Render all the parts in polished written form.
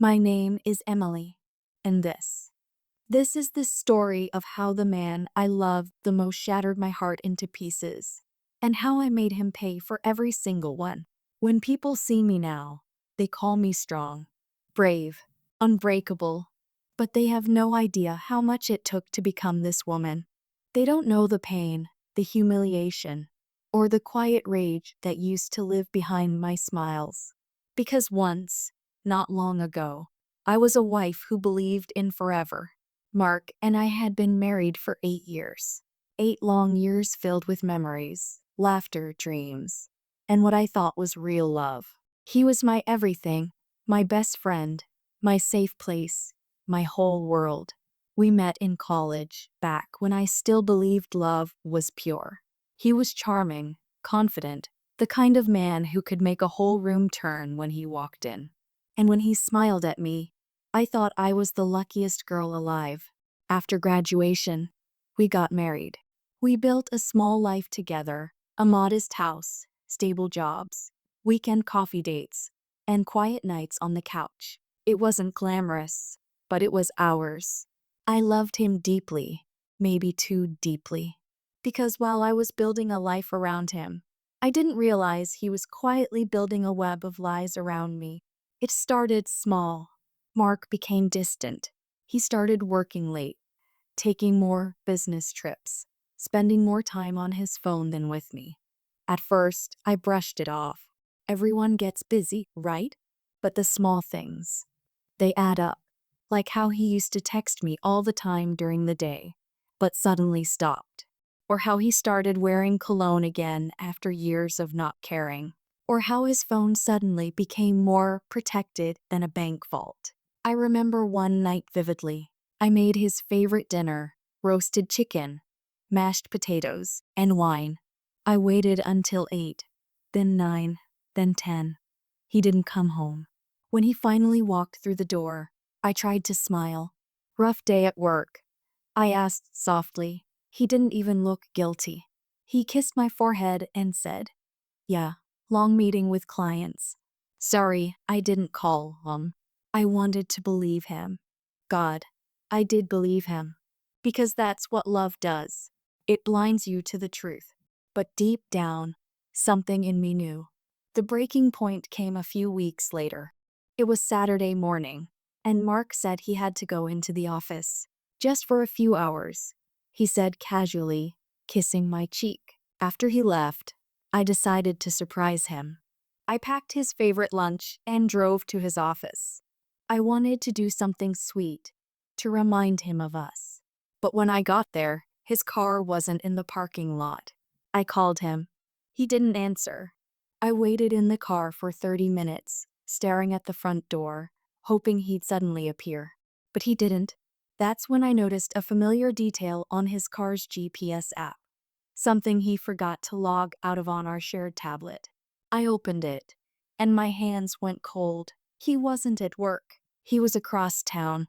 My name is Emily, and this is the story of how the man I loved the most shattered my heart into pieces, and how I made him pay for every single one. When people see me now, they call me strong, brave, unbreakable, but they have no idea how much it took to become this woman. They don't know the pain, the humiliation, or the quiet rage that used to live behind my smiles. Because once, not long ago, I was a wife who believed in forever. Mark and I had been married for 8 years. 8 long years filled with memories, laughter, dreams, and what I thought was real love. He was my everything, my best friend, my safe place, my whole world. We met in college, back when I still believed love was pure. He was charming, confident, the kind of man who could make a whole room turn when he walked in. And when he smiled at me, I thought I was the luckiest girl alive. After graduation, we got married. We built a small life together, a modest house, stable jobs, weekend coffee dates, and quiet nights on the couch. It wasn't glamorous, but it was ours. I loved him deeply, maybe too deeply. Because while I was building a life around him, I didn't realize he was quietly building a web of lies around me. It started small. Mark became distant. He started working late, taking more business trips, spending more time on his phone than with me. At first, I brushed it off. Everyone gets busy, right? But the small things, they add up. Like how he used to text me all the time during the day, but suddenly stopped. Or how he started wearing cologne again after years of not caring. Or how his phone suddenly became more protected than a bank vault. I remember one night vividly. I made his favorite dinner, roasted chicken, mashed potatoes, and wine. I waited until 8, then 9, then 10. He didn't come home. When he finally walked through the door, I tried to smile. Rough day at work, I asked softly. He didn't even look guilty. He kissed my forehead and said, "Yeah, long meeting with clients. Sorry, I didn't call." I wanted to believe him. God, I did believe him. Because that's what love does. It blinds you to the truth. But deep down, something in me knew. The breaking point came a few weeks later. It was Saturday morning, and Mark said he had to go into the office. Just for a few hours, he said casually, kissing my cheek. After he left, I decided to surprise him. I packed his favorite lunch and drove to his office. I wanted to do something sweet, to remind him of us. But when I got there, his car wasn't in the parking lot. I called him. He didn't answer. I waited in the car for 30 minutes, staring at the front door, hoping he'd suddenly appear. But he didn't. That's when I noticed a familiar detail on his car's GPS app. Something he forgot to log out of on our shared tablet. I opened it, and my hands went cold. He wasn't at work. He was across town,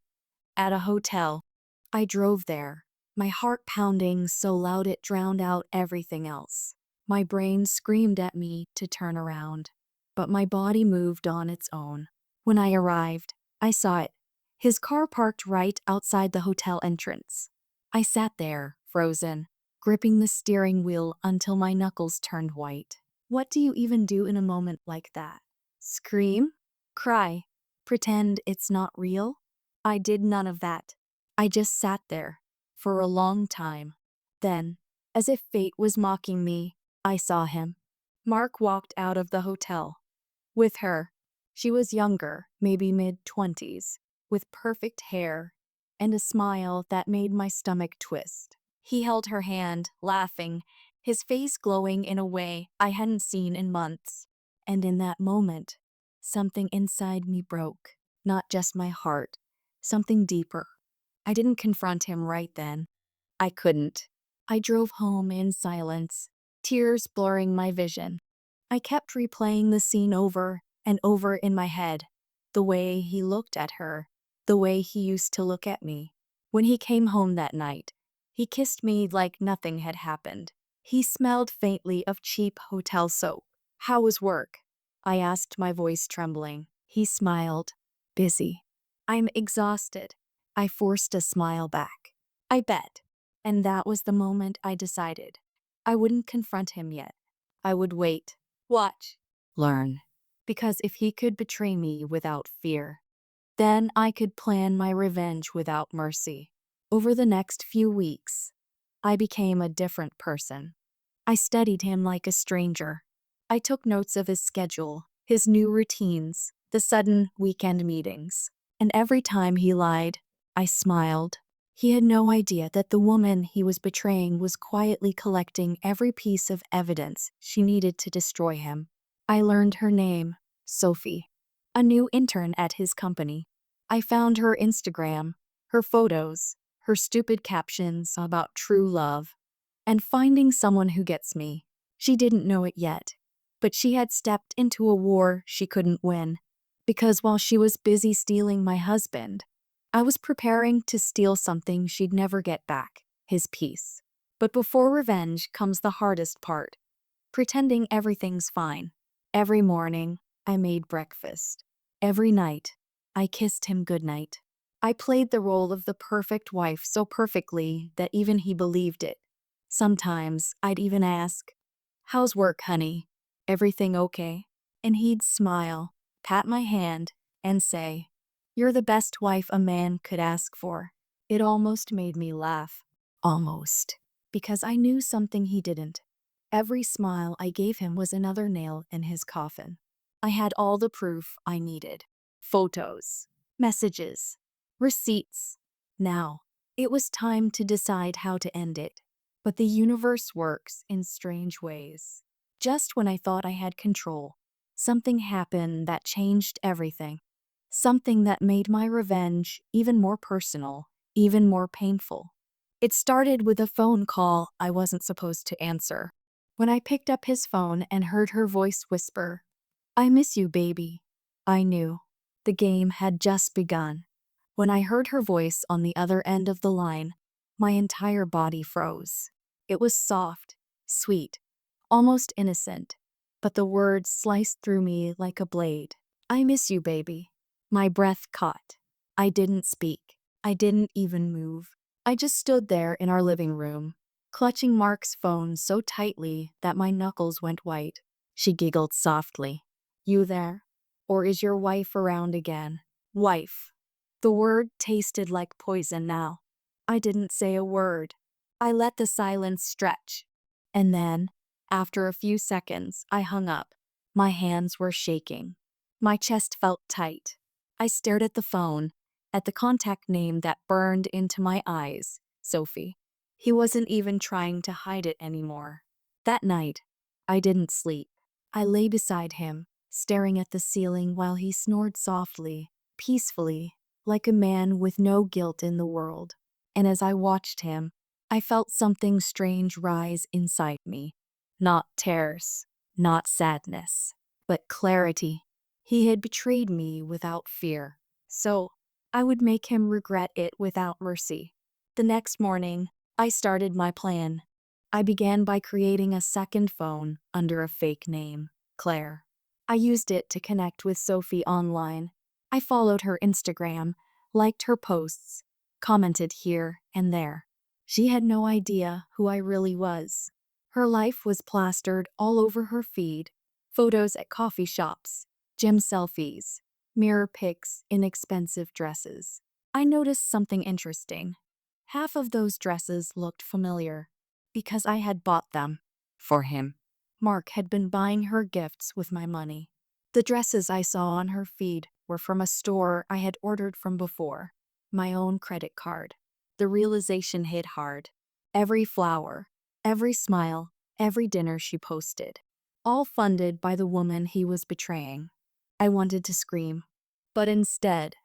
at a hotel. I drove there, my heart pounding so loud it drowned out everything else. My brain screamed at me to turn around, but my body moved on its own. When I arrived, I saw it. His car parked right outside the hotel entrance. I sat there, frozen, gripping the steering wheel until my knuckles turned white. What do you even do in a moment like that? Scream? Cry? Pretend it's not real? I did none of that. I just sat there, for a long time. Then, as if fate was mocking me, I saw him. Mark walked out of the hotel. With her. She was younger, maybe mid-20s, with perfect hair and a smile that made my stomach twist. He held her hand, laughing, his face glowing in a way I hadn't seen in months. And in that moment, something inside me broke. Not just my heart, something deeper. I didn't confront him right then. I couldn't. I drove home in silence, tears blurring my vision. I kept replaying the scene over and over in my head. The way he looked at her, the way he used to look at me. When he came home that night, he kissed me like nothing had happened. He smelled faintly of cheap hotel soap. "How was work?" I asked, my voice trembling. He smiled. "Busy." I'm exhausted. I forced a smile back. I bet. And that was the moment I decided. I wouldn't confront him yet. I would wait. Watch. Learn. Because if he could betray me without fear, then I could plan my revenge without mercy. Over the next few weeks, I became a different person. I studied him like a stranger. I took notes of his schedule, his new routines, the sudden weekend meetings. And every time he lied, I smiled. He had no idea that the woman he was betraying was quietly collecting every piece of evidence she needed to destroy him. I learned her name, Sophie, a new intern at his company. I found her Instagram, her photos, her stupid captions about true love, and finding someone who gets me. She didn't know it yet, but she had stepped into a war she couldn't win. Because while she was busy stealing my husband, I was preparing to steal something she'd never get back, his peace. But before revenge comes the hardest part, pretending everything's fine. Every morning, I made breakfast. Every night, I kissed him goodnight. I played the role of the perfect wife so perfectly that even he believed it. Sometimes I'd even ask, "How's work, honey? Everything okay?" And he'd smile, pat my hand, and say, "You're the best wife a man could ask for." It almost made me laugh. Almost. Because I knew something he didn't. Every smile I gave him was another nail in his coffin. I had all the proof I needed. Photos, messages, receipts. Now, it was time to decide how to end it. But the universe works in strange ways. Just when I thought I had control, something happened that changed everything. Something that made my revenge even more personal, even more painful. It started with a phone call I wasn't supposed to answer. When I picked up his phone and heard her voice whisper, "I miss you, baby," I knew the game had just begun. When I heard her voice on the other end of the line, my entire body froze. It was soft, sweet, almost innocent, but the words sliced through me like a blade. "I miss you, baby." My breath caught. I didn't speak. I didn't even move. I just stood there in our living room, clutching Mark's phone so tightly that my knuckles went white. She giggled softly. "You there? Or is your wife around again?" Wife. The word tasted like poison now. I didn't say a word. I let the silence stretch. And then, after a few seconds, I hung up. My hands were shaking. My chest felt tight. I stared at the phone, at the contact name that burned into my eyes, Sophie. He wasn't even trying to hide it anymore. That night, I didn't sleep. I lay beside him, staring at the ceiling while he snored softly, peacefully, like a man with no guilt in the world. And as I watched him, I felt something strange rise inside me. Not tears, not sadness, but clarity. He had betrayed me without fear, so I would make him regret it without mercy. The next morning, I started my plan. I began by creating a second phone under a fake name, Claire. I used it to connect with Sophie online. I followed her Instagram, liked her posts, commented here and there. She had no idea who I really was. Her life was plastered all over her feed. Photos at coffee shops, gym selfies, mirror pics in expensive dresses. I noticed something interesting. Half of those dresses looked familiar because I had bought them for him. Mark had been buying her gifts with my money. The dresses I saw on her feed were from a store I had ordered from before. My own credit card. The realization hit hard. Every flower, every smile, every dinner she posted. All funded by the woman he was betraying. I wanted to scream, but instead,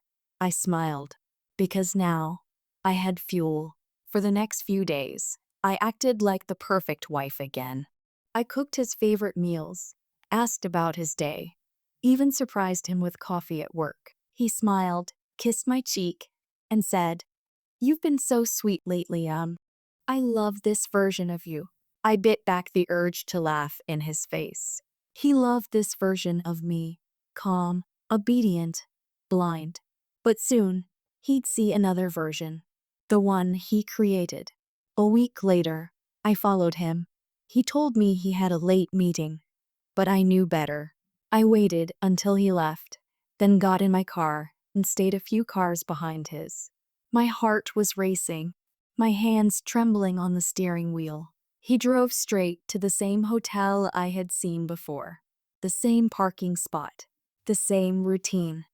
I smiled. Because now, I had fuel. For the next few days, I acted like the perfect wife again. I cooked his favorite meals, asked about his day, even surprised him with coffee at work. He smiled, kissed my cheek, and said, "You've been so sweet lately, I love this version of you." I bit back the urge to laugh in his face. He loved this version of me, calm, obedient, blind. But soon, he'd see another version. The one he created. A week later, I followed him. He told me he had a late meeting. But I knew better. I waited until he left, then got in my car and stayed a few cars behind his. My heart was racing, my hands trembling on the steering wheel. He drove straight to the same hotel I had seen before, the same parking spot, the same routine.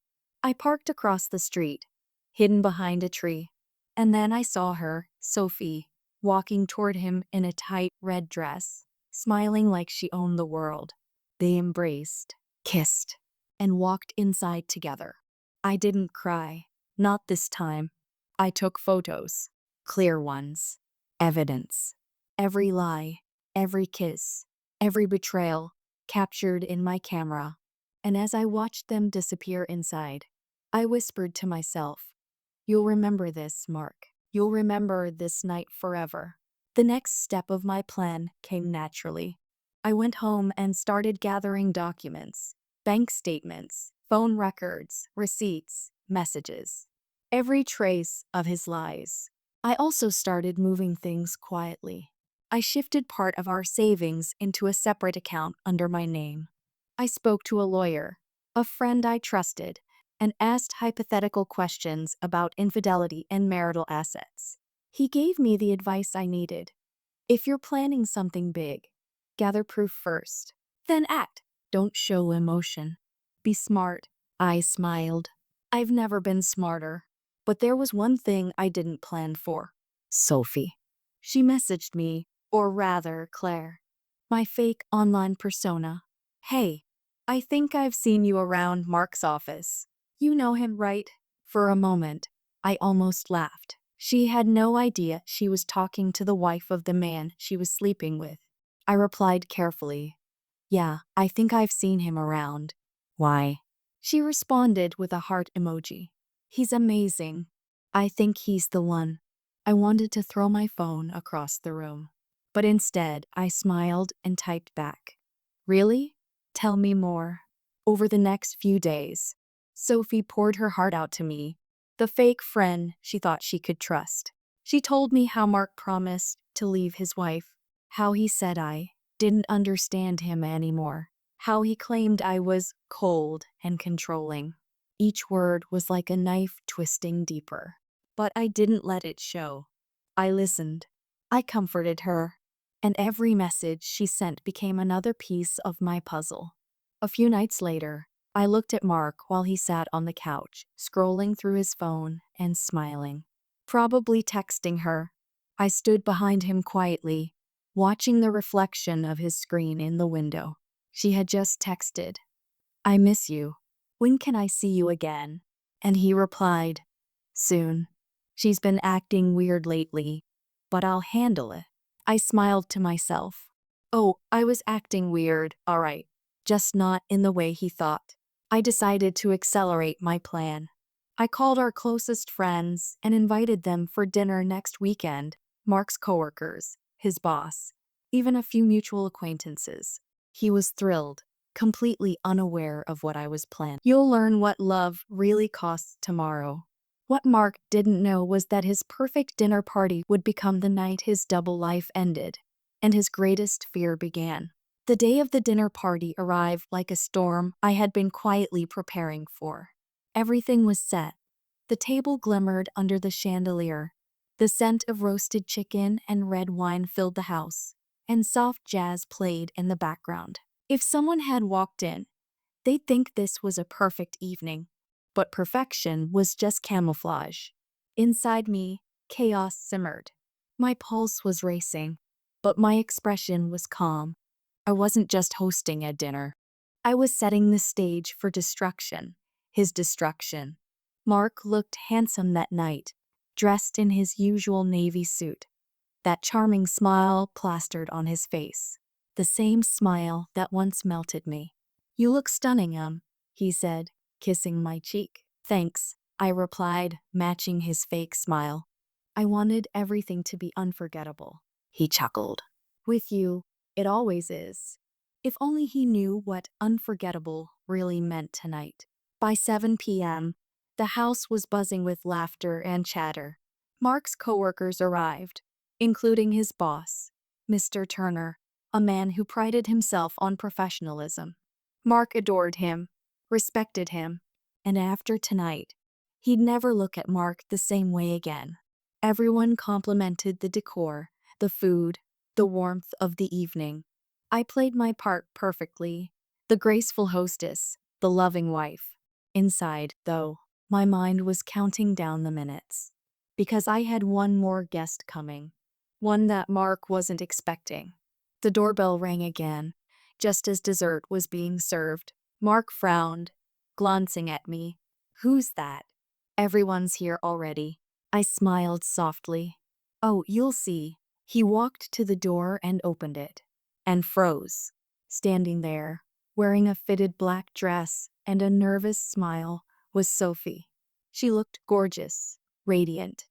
I parked across the street, hidden behind a tree, and then I saw her, Sophie, walking toward him in a tight red dress, smiling like she owned the world. They embraced, kissed, and walked inside together. I didn't cry, not this time. I took photos, clear ones, evidence. Every lie, every kiss, every betrayal captured in my camera. And as I watched them disappear inside, I whispered to myself, "You'll remember this, Mark. You'll remember this night forever." The next step of my plan came naturally. I went home and started gathering documents, bank statements, phone records, receipts, messages. Every trace of his lies. I also started moving things quietly. I shifted part of our savings into a separate account under my name. I spoke to a lawyer, a friend I trusted, and asked hypothetical questions about infidelity and marital assets. He gave me the advice I needed. If you're planning something big, gather proof first, then act. Don't show emotion. Be smart. I smiled. I've never been smarter. But there was one thing I didn't plan for. Sophie. She messaged me, or rather, Claire, my fake online persona. "Hey, I think I've seen you around Mark's office. You know him, right?" For a moment, I almost laughed. She had no idea she was talking to the wife of the man she was sleeping with. I replied carefully, "Yeah, I think I've seen him around." "Why?" She responded with a heart emoji. "He's amazing. I think he's the one." I wanted to throw my phone across the room. But instead, I smiled and typed back, "Really? Tell me more." Over the next few days, Sophie poured her heart out to me, the fake friend she thought she could trust. She told me how Mark promised to leave his wife, how he said I didn't understand him anymore, how he claimed I was cold and controlling. Each word was like a knife twisting deeper. But I didn't let it show. I listened. I comforted her. And every message she sent became another piece of my puzzle. A few nights later, I looked at Mark while he sat on the couch, scrolling through his phone and smiling. Probably texting her. I stood behind him quietly, watching the reflection of his screen in the window. She had just texted, "I miss you. When can I see you again?" And he replied, "Soon. She's been acting weird lately, but I'll handle it." I smiled to myself. Oh, I was acting weird, all right. Just not in the way he thought. I decided to accelerate my plan. I called our closest friends and invited them for dinner next weekend, Mark's coworkers, his boss, even a few mutual acquaintances. He was thrilled, completely unaware of what I was planning. You'll learn what love really costs tomorrow. What Mark didn't know was that his perfect dinner party would become the night his double life ended, and his greatest fear began. The day of the dinner party arrived like a storm I had been quietly preparing for. Everything was set. The table glimmered under the chandelier. The scent of roasted chicken and red wine filled the house, and soft jazz played in the background. If someone had walked in, they'd think this was a perfect evening. But perfection was just camouflage. Inside me, chaos simmered. My pulse was racing, but my expression was calm. I wasn't just hosting a dinner. I was setting the stage for destruction, his destruction. Mark looked handsome that night, dressed in his usual navy suit. That charming smile plastered on his face, the same smile that once melted me. "You look stunning, he said, kissing my cheek. "Thanks," I replied, matching his fake smile. I wanted everything to be unforgettable. He chuckled. "With you, it always is." If only he knew what unforgettable really meant tonight. By 7 p.m., The house was buzzing with laughter and chatter. Mark's coworkers arrived, including his boss, Mr. Turner, a man who prided himself on professionalism. Mark adored him, respected him, and after tonight, he'd never look at Mark the same way again. Everyone complimented the decor, the food, the warmth of the evening. I played my part perfectly, the graceful hostess, the loving wife. Inside, though, my mind was counting down the minutes. Because I had one more guest coming. One that Mark wasn't expecting. The doorbell rang again, just as dessert was being served. Mark frowned, glancing at me. "Who's that?" "Everyone's here already." I smiled softly. "Oh, you'll see." He walked to the door and opened it. And froze. Standing there, wearing a fitted black dress and a nervous smile, was Sophie. She looked gorgeous, radiant,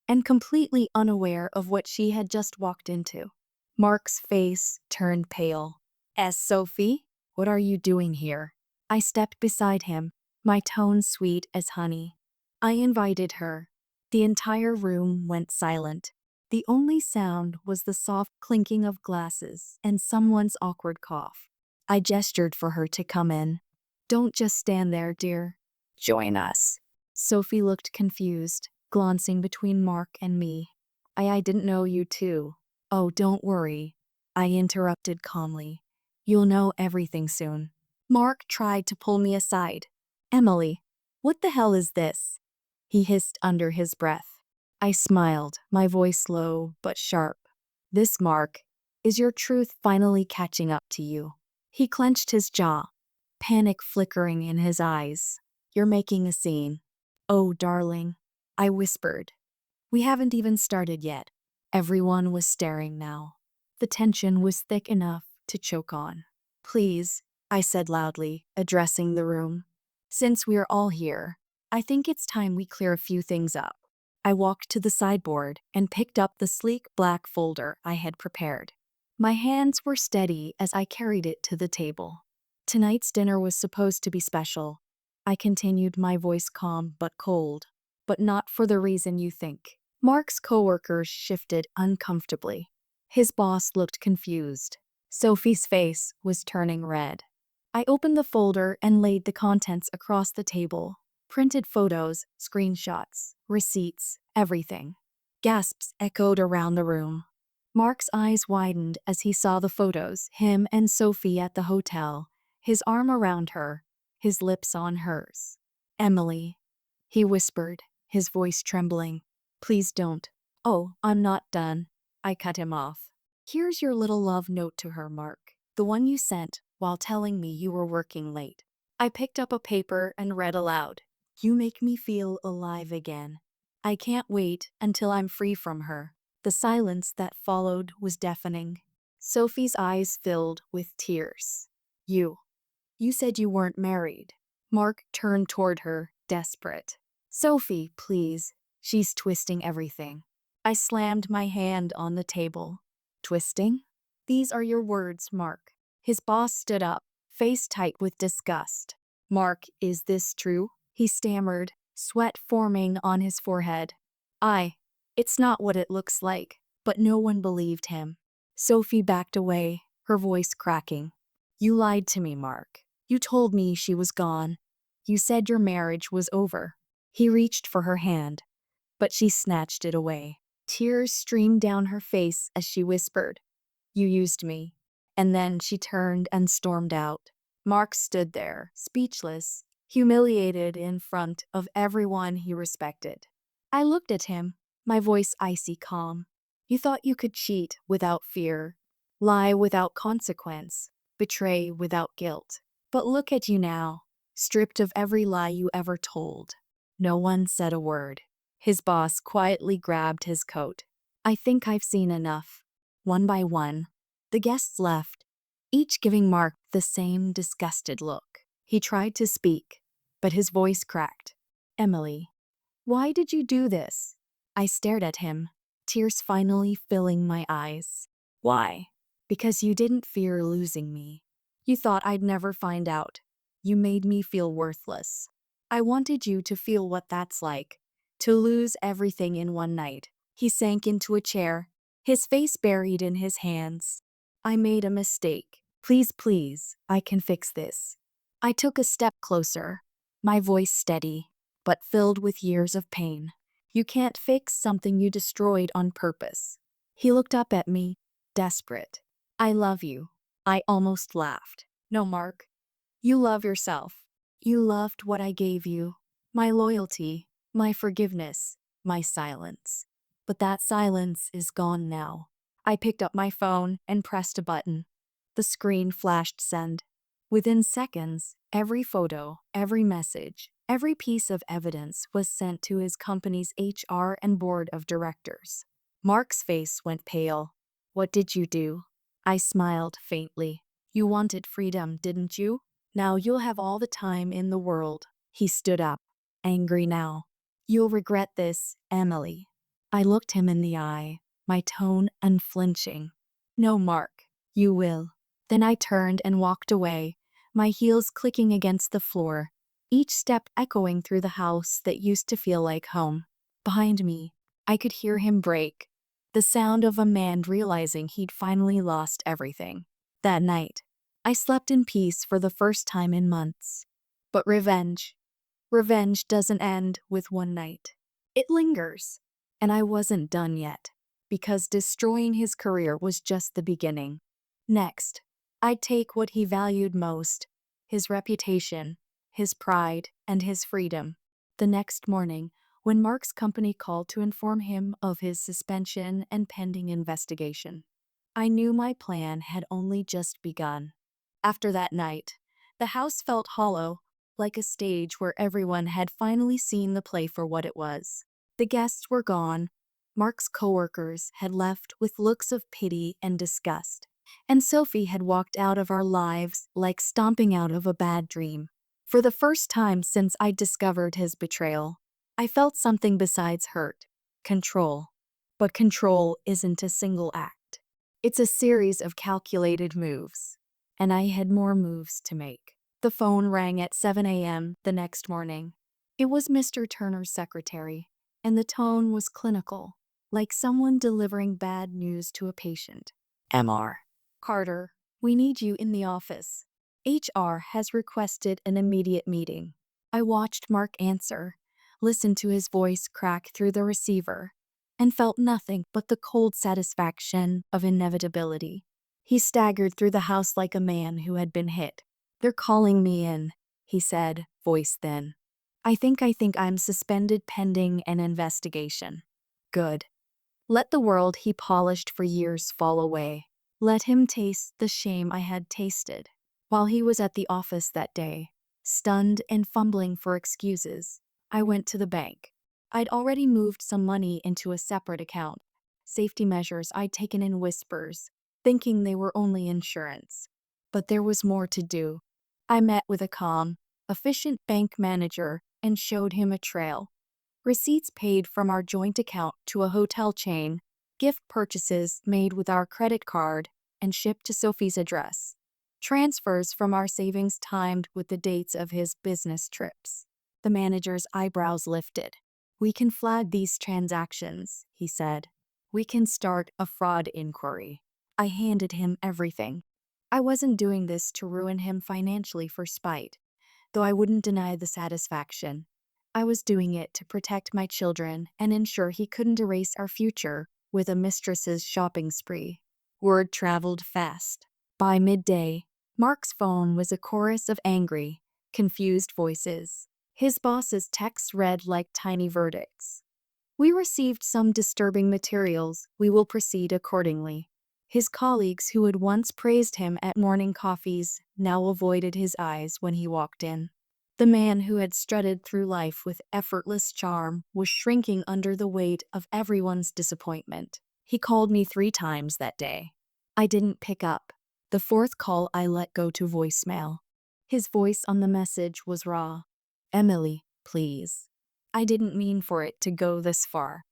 and completely unaware of what she had just walked into. Mark's face turned pale. "As Sophie, what are you doing here?" I stepped beside him, my tone sweet as honey. "I invited her." The entire room went silent. The only sound was the soft clinking of glasses and someone's awkward cough. I gestured for her to come in. "Don't just stand there, dear. Join us." Sophie looked confused, glancing between Mark and me. I didn't know you too." "Oh, don't worry," I interrupted calmly. "You'll know everything soon." Mark tried to pull me aside. "Emily, what the hell is this?" he hissed under his breath. I smiled, my voice low but sharp. "This, Mark, is your truth finally catching up to you." He clenched his jaw, panic flickering in his eyes. "You're making a scene." "Oh, darling," I whispered. "We haven't even started yet." Everyone was staring now. The tension was thick enough to choke on. "Please," I said loudly, addressing the room. "Since we're all here, I think it's time we clear a few things up." I walked to the sideboard and picked up the sleek black folder I had prepared. My hands were steady as I carried it to the table. "Tonight's dinner was supposed to be special," I continued, my voice calm but cold. "But not for the reason you think." Mark's coworkers shifted uncomfortably. His boss looked confused. Sophie's face was turning red. I opened the folder and laid the contents across the table. Printed photos, screenshots, receipts, everything. Gasps echoed around the room. Mark's eyes widened as he saw the photos, him and Sophie at the hotel, his arm around her, his lips on hers. "Emily," he whispered, his voice trembling. "Please don't." "Oh, I'm not done." I cut him off. "Here's your little love note to her, Mark. The one you sent while telling me you were working late." I picked up a paper and read aloud. "You make me feel alive again. I can't wait until I'm free from her." The silence that followed was deafening. Sophie's eyes filled with tears. You said you weren't married." Mark turned toward her, desperate. "Sophie, please." "She's twisting everything." I slammed my hand on the table. "Twisting?" "These are your words, Mark." His boss stood up, face tight with disgust. "Mark, is this true?" he stammered, sweat forming on his forehead. It's not what it looks like." But no one believed him. Sophie backed away, her voice cracking. "You lied to me, Mark. You told me she was gone. You said your marriage was over." He reached for her hand, but she snatched it away. Tears streamed down her face as she whispered, "You used me." And then she turned and stormed out. Mark stood there, speechless, humiliated in front of everyone he respected. I looked at him, my voice icy calm. "You thought you could cheat without fear, lie without consequence, betray without guilt. But look at you now, stripped of every lie you ever told." No one said a word. His boss quietly grabbed his coat. "I think I've seen enough." One by one, the guests left, each giving Mark the same disgusted look. He tried to speak, but his voice cracked. "Emily, why did you do this?" I stared at him, tears finally filling my eyes. "Why?" "Because you didn't fear losing me. You thought I'd never find out. You made me feel worthless." I wanted you to feel what that's like. To lose everything in one night. He sank into a chair, his face buried in his hands. I made a mistake. Please, please, I can fix this. I took a step closer, my voice steady, but filled with years of pain. You can't fix something you destroyed on purpose. He looked up at me, desperate. I love you. I almost laughed. No, Mark. You love yourself. You loved what I gave you. My loyalty, my forgiveness, my silence. But that silence is gone now. I picked up my phone and pressed a button. The screen flashed send. Within seconds, every photo, every message, every piece of evidence was sent to his company's HR and board of directors. Mark's face went pale. What did you do? I smiled faintly. You wanted freedom, didn't you? Now you'll have all the time in the world. He stood up, angry now. You'll regret this, Emily. I looked him in the eye, my tone unflinching. No, Mark, you will. Then I turned and walked away, my heels clicking against the floor, each step echoing through the house that used to feel like home. Behind me, I could hear him break, the sound of a man realizing he'd finally lost everything. That night, I slept in peace for the first time in months. But revenge doesn't end with one night. It lingers. And I wasn't done yet, because destroying his career was just the beginning. Next, I'd take what he valued most, his reputation, his pride, and his freedom. The next morning, when Mark's company called to inform him of his suspension and pending investigation, I knew my plan had only just begun. After that night, the house felt hollow, like a stage where everyone had finally seen the play for what it was. The guests were gone. Mark's coworkers had left with looks of pity and disgust, and Sophie had walked out of our lives like stomping out of a bad dream. For the first time since I'd discovered his betrayal, I felt something besides hurt, control. But control isn't a single act. It's a series of calculated moves, and I had more moves to make. The phone rang at 7 a.m. the next morning. It was Mr. Turner's secretary, and the tone was clinical, like someone delivering bad news to a patient. Mr. Carter, we need you in the office. HR has requested an immediate meeting. I watched Mark answer, listened to his voice crack through the receiver, and felt nothing but the cold satisfaction of inevitability. He staggered through the house like a man who had been hit. They're calling me in, he said, voice thin. I think I'm suspended pending an investigation. Good. Let the world he polished for years fall away. Let him taste the shame I had tasted. While he was at the office that day, stunned and fumbling for excuses, I went to the bank. I'd already moved some money into a separate account. Safety measures I'd taken in whispers, thinking they were only insurance. But there was more to do. I met with a calm, efficient bank manager and showed him a trail. Receipts paid from our joint account to a hotel chain, gift purchases made with our credit card and shipped to Sophie's address, transfers from our savings timed with the dates of his business trips. The manager's eyebrows lifted. We can flag these transactions, he said. We can start a fraud inquiry. I handed him everything. I wasn't doing this to ruin him financially for spite, though I wouldn't deny the satisfaction. I was doing it to protect my children and ensure he couldn't erase our future with a mistress's shopping spree. Word traveled fast. By midday, Mark's phone was a chorus of angry, confused voices. His boss's texts read like tiny verdicts. We received some disturbing materials. We will proceed accordingly. His colleagues who had once praised him at morning coffees now avoided his eyes when he walked in. The man who had strutted through life with effortless charm was shrinking under the weight of everyone's disappointment. He called me 3 times that day. I didn't pick up. The 4th call I let go to voicemail. His voice on the message was raw. Emily, please. I didn't mean for it to go this far.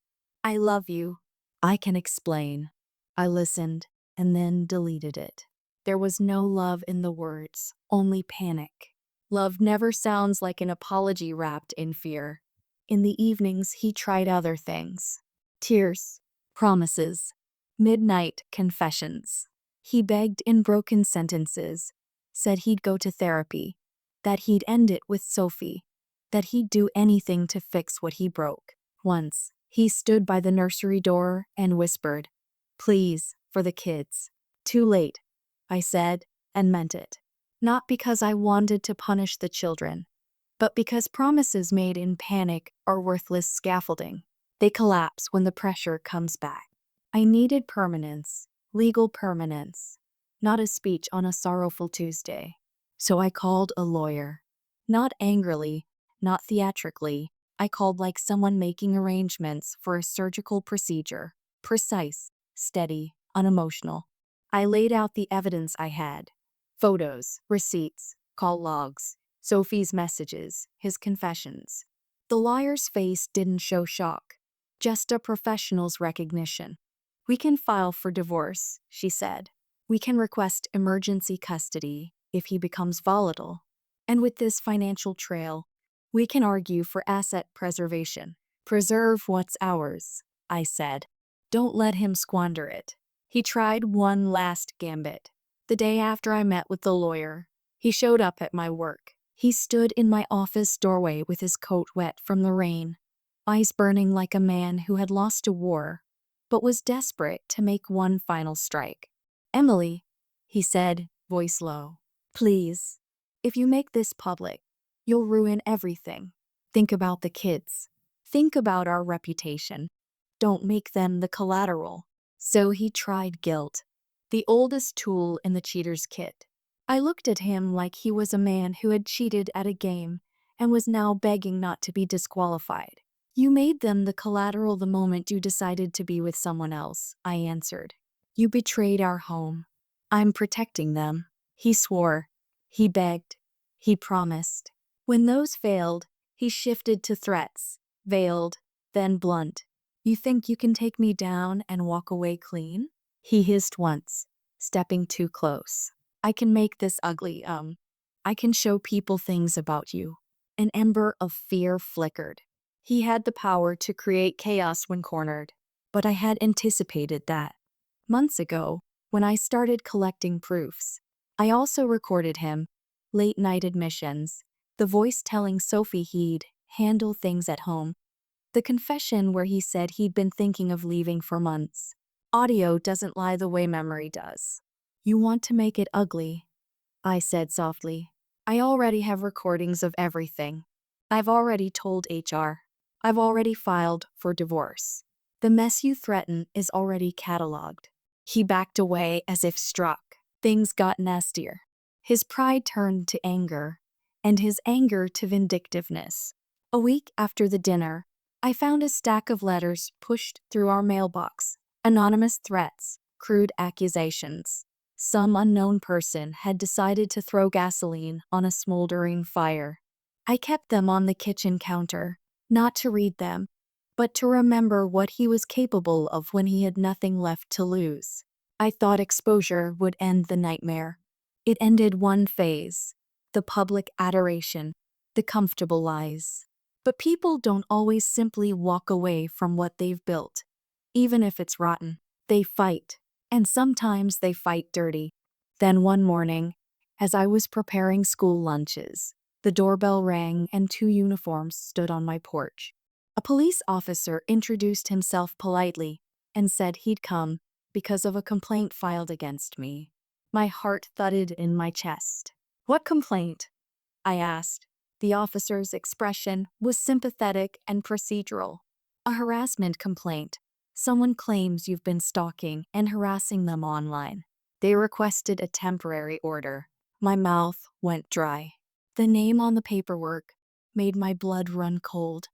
I love you. I can explain. I listened and then deleted it. There was no love in the words, only panic. Love never sounds like an apology wrapped in fear. In the evenings, he tried other things. Tears, promises, midnight confessions. He begged in broken sentences, said he'd go to therapy, that he'd end it with Sophie, that he'd do anything to fix what he broke. Once, he stood by the nursery door and whispered, "Please, for the kids." "Too late," I said, and meant it. Not because I wanted to punish the children, but because promises made in panic are worthless scaffolding. They collapse when the pressure comes back. I needed permanence, legal permanence, not a speech on a sorrowful Tuesday. So I called a lawyer. Not angrily, not theatrically. I called like someone making arrangements for a surgical procedure. Precise, steady, unemotional. I laid out the evidence I had. Photos, receipts, call logs, Sophie's messages, his confessions. The lawyer's face didn't show shock, just a professional's recognition. "We can file for divorce," she said. "We can request emergency custody if he becomes volatile. And with this financial trail, we can argue for asset preservation. Preserve what's ours," I said. "Don't let him squander it." He tried one last gambit. The day after I met with the lawyer, he showed up at my work. He stood in my office doorway with his coat wet from the rain, eyes burning like a man who had lost a war, but was desperate to make one final strike. "Emily," he said, voice low, "please, if you make this public, you'll ruin everything. Think about the kids. Think about our reputation. Don't make them the collateral." So he tried guilt, the oldest tool in the cheater's kit. I looked at him like he was a man who had cheated at a game and was now begging not to be disqualified. "You made them the collateral the moment you decided to be with someone else," I answered. "You betrayed our home. I'm protecting them." He swore. He begged. He promised. When those failed, he shifted to threats, veiled, then blunt. "You think you can take me down and walk away clean?" He hissed once, stepping too close. "I can make this ugly, I can show people things about you." An ember of fear flickered. He had the power to create chaos when cornered, but I had anticipated that. Months ago, when I started collecting proofs, I also recorded him, late-night admissions, the voice telling Sophie he'd handle things at home, the confession where he said he'd been thinking of leaving for months. Audio doesn't lie the way memory does. "You want to make it ugly," I said softly. "I already have recordings of everything. I've already told HR. I've already filed for divorce. The mess you threaten is already cataloged." He backed away as if struck. Things got nastier. His pride turned to anger, and his anger to vindictiveness. A week after the dinner, I found a stack of letters pushed through our mailbox. Anonymous threats, crude accusations. Some unknown person had decided to throw gasoline on a smoldering fire. I kept them on the kitchen counter, not to read them, but to remember what he was capable of when he had nothing left to lose. I thought exposure would end the nightmare. It ended one phase, the public adoration, the comfortable lies. But people don't always simply walk away from what they've built. Even if it's rotten, they fight. And sometimes they fight dirty. Then one morning, as I was preparing school lunches, the doorbell rang and two uniforms stood on my porch. A police officer introduced himself politely and said he'd come because of a complaint filed against me. My heart thudded in my chest. "What complaint?" I asked. The officer's expression was sympathetic and procedural. "A harassment complaint. Someone claims you've been stalking and harassing them online. They requested a temporary order." My mouth went dry. The name on the paperwork made my blood run cold.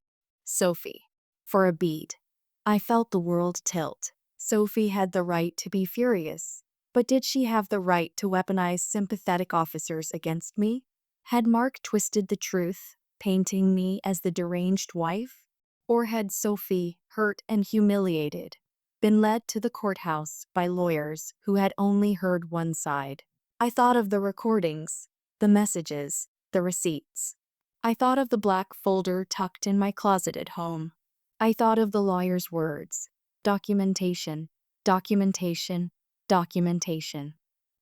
Sophie. For a beat, I felt the world tilt. Sophie had the right to be furious, but did she have the right to weaponize sympathetic officers against me? Had Mark twisted the truth, painting me as the deranged wife? Or had Sophie, hurt and humiliated, been led to the courthouse by lawyers who had only heard one side? I thought of the recordings, the messages, the receipts. I thought of the black folder tucked in my closet at home. I thought of the lawyer's words. Documentation, documentation, documentation.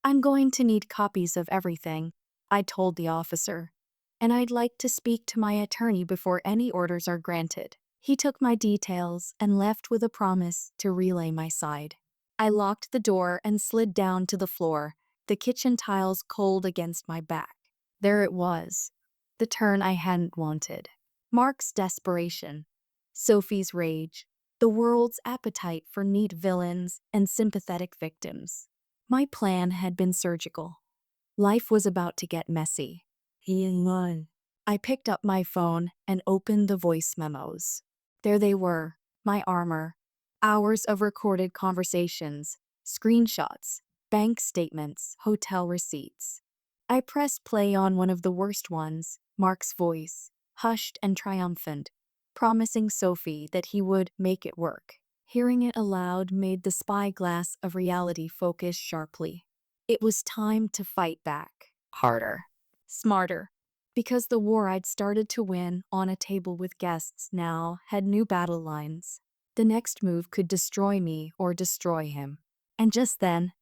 I'm going to need copies of everything, I told the officer. And I'd like to speak to my attorney before any orders are granted. He took my details and left with a promise to relay my side. I locked the door and slid down to the floor, the kitchen tiles cold against my back. There it was, the turn I hadn't wanted. Mark's desperation, Sophie's rage, the world's appetite for neat villains and sympathetic victims. My plan had been surgical. Life was about to get messy. I picked up my phone and opened the voice memos. There they were, my armor. Hours of recorded conversations, screenshots, bank statements, hotel receipts. I pressed play on one of the worst ones, Mark's voice, hushed and triumphant, promising Sophie that he would make it work. Hearing it aloud made the spyglass of reality focus sharply. It was time to fight back. Harder. Smarter. Because the war I'd started to win on a table with guests now had new battle lines. The next move could destroy me or destroy him. And just then,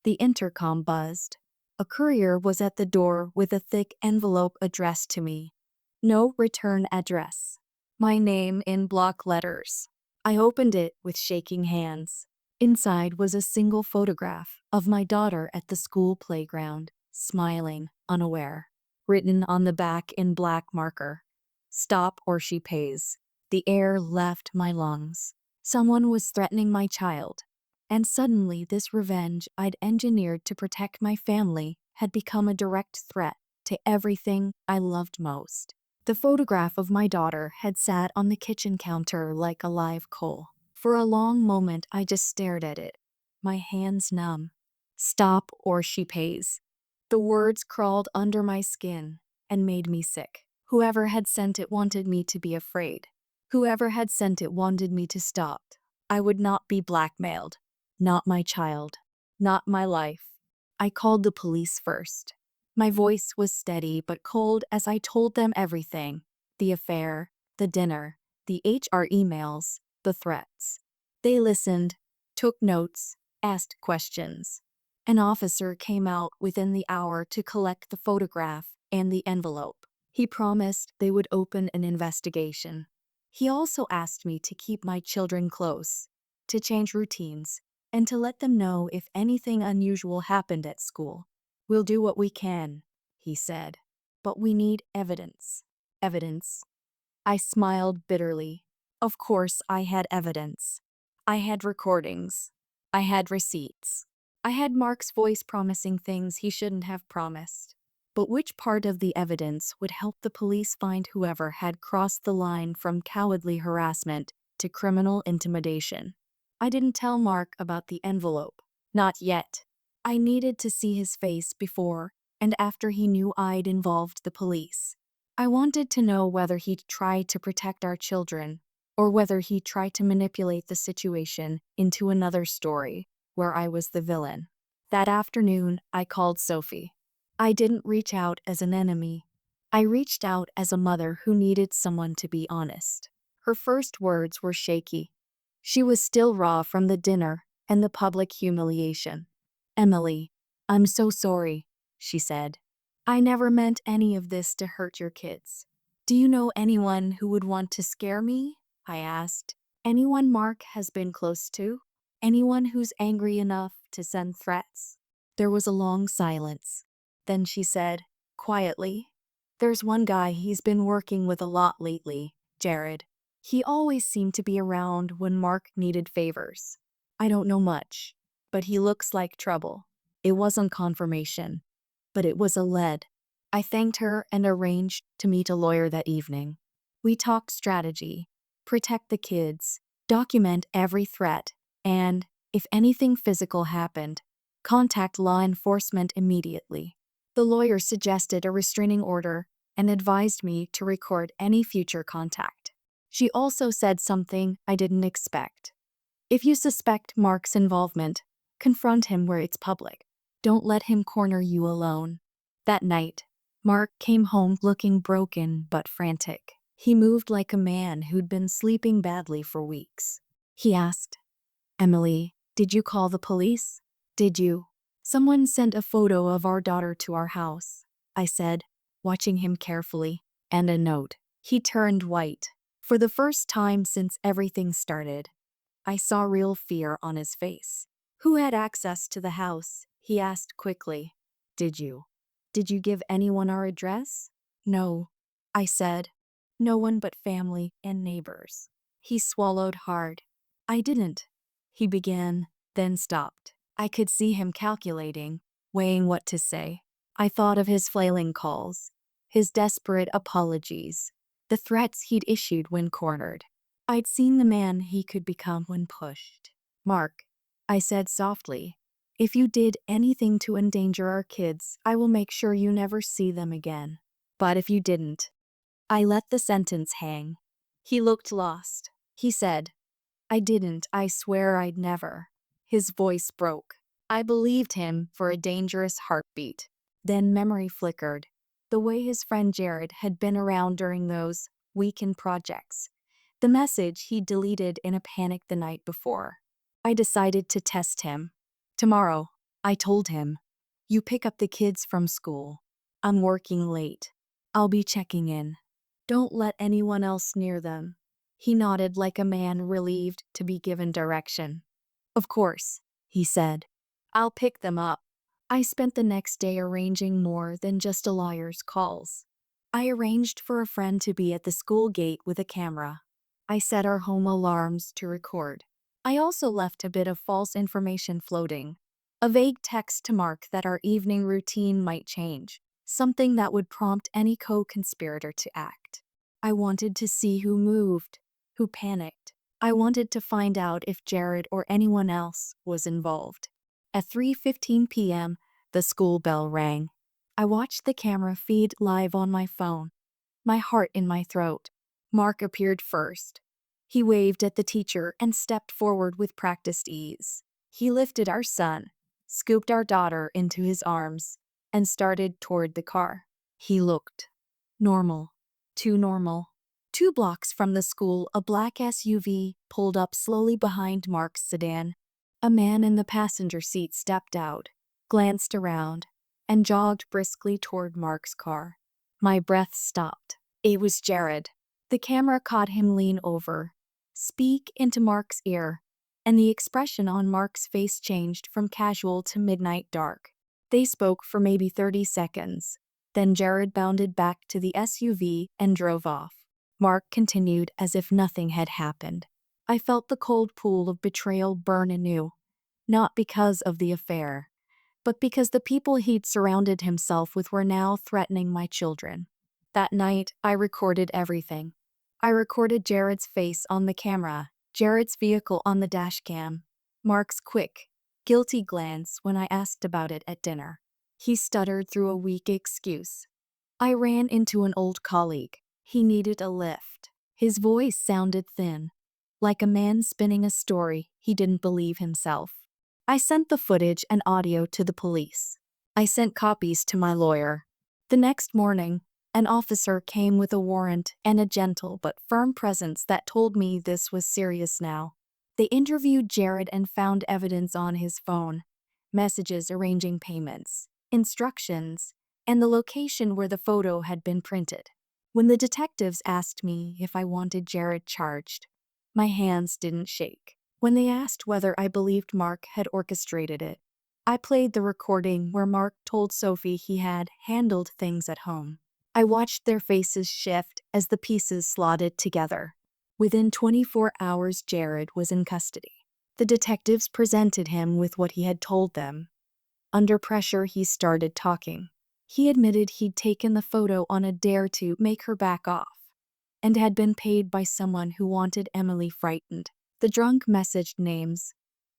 the intercom buzzed. A courier was at the door with a thick envelope addressed to me. No return address. My name in block letters. I opened it with shaking hands. Inside was a single photograph of my daughter at the school playground, smiling, unaware. Written on the back in black marker. Stop or she pays. The air left my lungs. Someone was threatening my child. And suddenly this revenge I'd engineered to protect my family had become a direct threat to everything I loved most. The photograph of my daughter had sat on the kitchen counter like a live coal. For a long moment I just stared at it, my hands numb. Stop or she pays. The words crawled under my skin and made me sick. Whoever had sent it wanted me to be afraid. Whoever had sent it wanted me to stop. I would not be blackmailed. Not my child. Not my life. I called the police first. My voice was steady but cold as I told them everything. The affair, the dinner, the HR emails, the threats. They listened, took notes, asked questions. An officer came out within the hour to collect the photograph and the envelope. He promised they would open an investigation. He also asked me to keep my children close, to change routines, and to let them know if anything unusual happened at school. We'll do what we can, he said, but we need evidence. Evidence. I smiled bitterly. Of course I had evidence. I had recordings. I had receipts. I had Mark's voice promising things he shouldn't have promised. But which part of the evidence would help the police find whoever had crossed the line from cowardly harassment to criminal intimidation? I didn't tell Mark about the envelope. Not yet. I needed to see his face before and after he knew I'd involved the police. I wanted to know whether he'd tried to protect our children or whether he'd tried to manipulate the situation into another story where I was the villain. That afternoon, I called Sophie. I didn't reach out as an enemy. I reached out as a mother who needed someone to be honest. Her first words were shaky. She was still raw from the dinner and the public humiliation. "Emily, I'm so sorry," she said. "I never meant any of this to hurt your kids." "Do you know anyone who would want to scare me?" I asked. "Anyone Mark has been close to? Anyone who's angry enough to send threats?" There was a long silence. Then she said, quietly, "There's one guy he's been working with a lot lately, Jared. He always seemed to be around when Mark needed favors. I don't know much, but he looks like trouble." It wasn't confirmation, but it was a lead. I thanked her and arranged to meet a lawyer that evening. We talked strategy, protect the kids, document every threat, and, if anything physical happened, contact law enforcement immediately. The lawyer suggested a restraining order and advised me to record any future contact. She also said something I didn't expect. "If you suspect Mark's involvement, confront him where it's public. Don't let him corner you alone." That night, Mark came home looking broken but frantic. He moved like a man who'd been sleeping badly for weeks. He asked, "Emily, did you call the police? Did you?" "Someone sent a photo of our daughter to our house," I said, watching him carefully, "and a note." He turned white. For the first time since everything started, I saw real fear on his face. "Who had access to the house?" he asked quickly. "Did you? Did you give anyone our address?" "No," I said. "No one but family and neighbors." He swallowed hard. "I didn't," he began, then stopped. I could see him calculating, weighing what to say. I thought of his flailing calls, his desperate apologies, the threats he'd issued when cornered. I'd seen the man he could become when pushed. "Mark," I said softly, "if you did anything to endanger our kids, I will make sure you never see them again. But if you didn't." I let the sentence hang. He looked lost. He said, "I didn't. I swear I'd never." His voice broke. I believed him for a dangerous heartbeat. Then memory flickered. The way his friend Jared had been around during those weekend projects. The message he deleted in a panic the night before. I decided to test him. "Tomorrow," I told him, "you pick up the kids from school. I'm working late. I'll be checking in. Don't let anyone else near them." He nodded like a man relieved to be given direction. "Of course," he said. "I'll pick them up." I spent the next day arranging more than just a lawyer's calls. I arranged for a friend to be at the school gate with a camera. I set our home alarms to record. I also left a bit of false information floating. A vague text to Mark that our evening routine might change, something that would prompt any co-conspirator to act. I wanted to see who moved, who panicked. I wanted to find out if Jared or anyone else was involved. At 3:15 p.m., the school bell rang. I watched the camera feed live on my phone, my heart in my throat. Mark appeared first. He waved at the teacher and stepped forward with practiced ease. He lifted our son, scooped our daughter into his arms, and started toward the car. He looked normal, too normal. 2 blocks from the school, a black SUV pulled up slowly behind Mark's sedan. A man in the passenger seat stepped out, glanced around, and jogged briskly toward Mark's car. My breath stopped. It was Jared. The camera caught him lean over, speak into Mark's ear, and the expression on Mark's face changed from casual to midnight dark. They spoke for maybe 30 seconds. Then Jared bounded back to the SUV and drove off. Mark continued as if nothing had happened. I felt the cold pool of betrayal burn anew, not because of the affair, but because the people he'd surrounded himself with were now threatening my children. That night, I recorded everything. I recorded Jared's face on the camera, Jared's vehicle on the dashcam, Mark's quick, guilty glance when I asked about it at dinner. He stuttered through a weak excuse. I ran into an old colleague. He needed a lift. His voice sounded thin, like a man spinning a story he didn't believe himself. I sent the footage and audio to the police. I sent copies to my lawyer. The next morning, an officer came with a warrant and a gentle but firm presence that told me this was serious now. They interviewed Jared and found evidence on his phone, messages arranging payments, instructions, and the location where the photo had been printed. When the detectives asked me if I wanted Jared charged, my hands didn't shake. When they asked whether I believed Mark had orchestrated it, I played the recording where Mark told Sophie he had handled things at home. I watched their faces shift as the pieces slotted together. Within 24 hours, Jared was in custody. The detectives presented him with what he had told them. Under pressure, he started talking. He admitted he'd taken the photo on a dare to make her back off, and had been paid by someone who wanted Emily frightened. The drunk messaged names,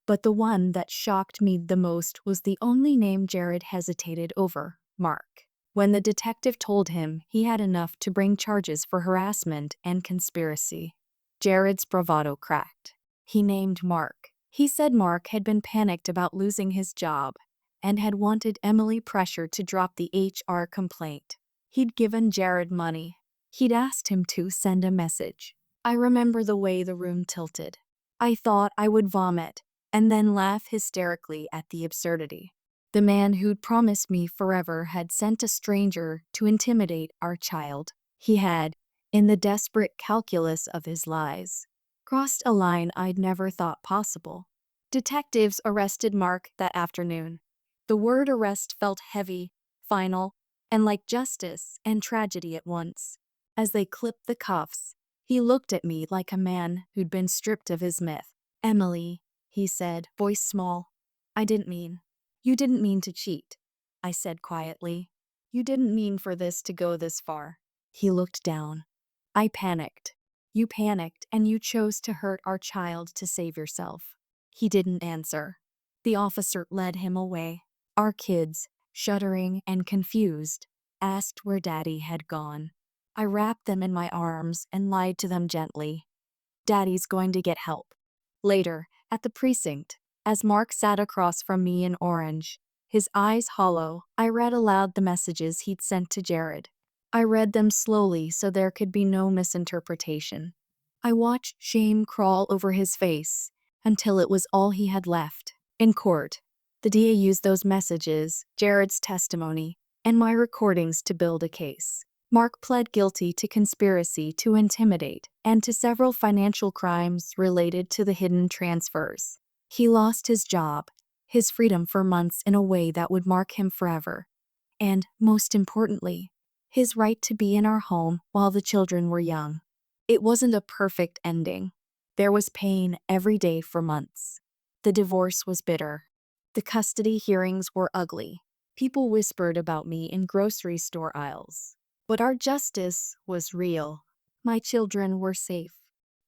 but the one that shocked me the most was the only name Jared hesitated over, Mark. When the detective told him he had enough to bring charges for harassment and conspiracy, Jared's bravado cracked. He named Mark. He said Mark had been panicked about losing his job and had wanted Emily pressure to drop the HR complaint. He'd given Jared money. He'd asked him to send a message. I remember the way the room tilted. I thought I would vomit, and then laugh hysterically at the absurdity. The man who'd promised me forever had sent a stranger to intimidate our child. He had, in the desperate calculus of his lies, crossed a line I'd never thought possible. Detectives arrested Mark that afternoon. The word arrest felt heavy, final, and like justice and tragedy at once. As they clipped the cuffs, he looked at me like a man who'd been stripped of his myth. "Emily," he said, voice small. "I didn't mean. You didn't mean to cheat," I said quietly. "You didn't mean for this to go this far." He looked down. "I panicked. You panicked, and you chose to hurt our child to save yourself." He didn't answer. The officer led him away. Our kids, shuddering and confused, asked where Daddy had gone. I wrapped them in my arms and lied to them gently. "Daddy's going to get help." Later, at the precinct, as Mark sat across from me in orange, his eyes hollow, I read aloud the messages he'd sent to Jared. I read them slowly so there could be no misinterpretation. I watched shame crawl over his face until it was all he had left. In court, the DA used those messages, Jared's testimony, and my recordings to build a case. Mark pled guilty to conspiracy to intimidate and to several financial crimes related to the hidden transfers. He lost his job, his freedom for months in a way that would mark him forever, and, most importantly, his right to be in our home while the children were young. It wasn't a perfect ending. There was pain every day for months. The divorce was bitter. The custody hearings were ugly. People whispered about me in grocery store aisles. But our justice was real. My children were safe.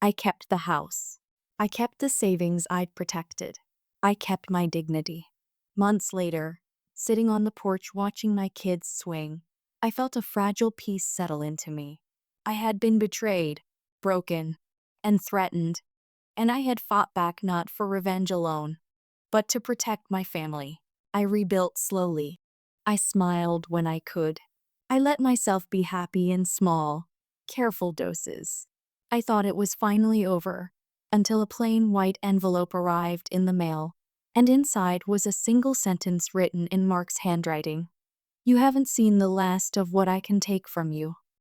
I kept the house. I kept the savings I'd protected. I kept my dignity. Months later, sitting on the porch watching my kids swing, I felt a fragile peace settle into me. I had been betrayed, broken, and threatened, and I had fought back not for revenge alone, but to protect my family. I rebuilt slowly. I smiled when I could. I let myself be happy in small, careful doses. I thought it was finally over, until a plain white envelope arrived in the mail, and inside was a single sentence written in Mark's handwriting. "You haven't seen the last of what I can take from you."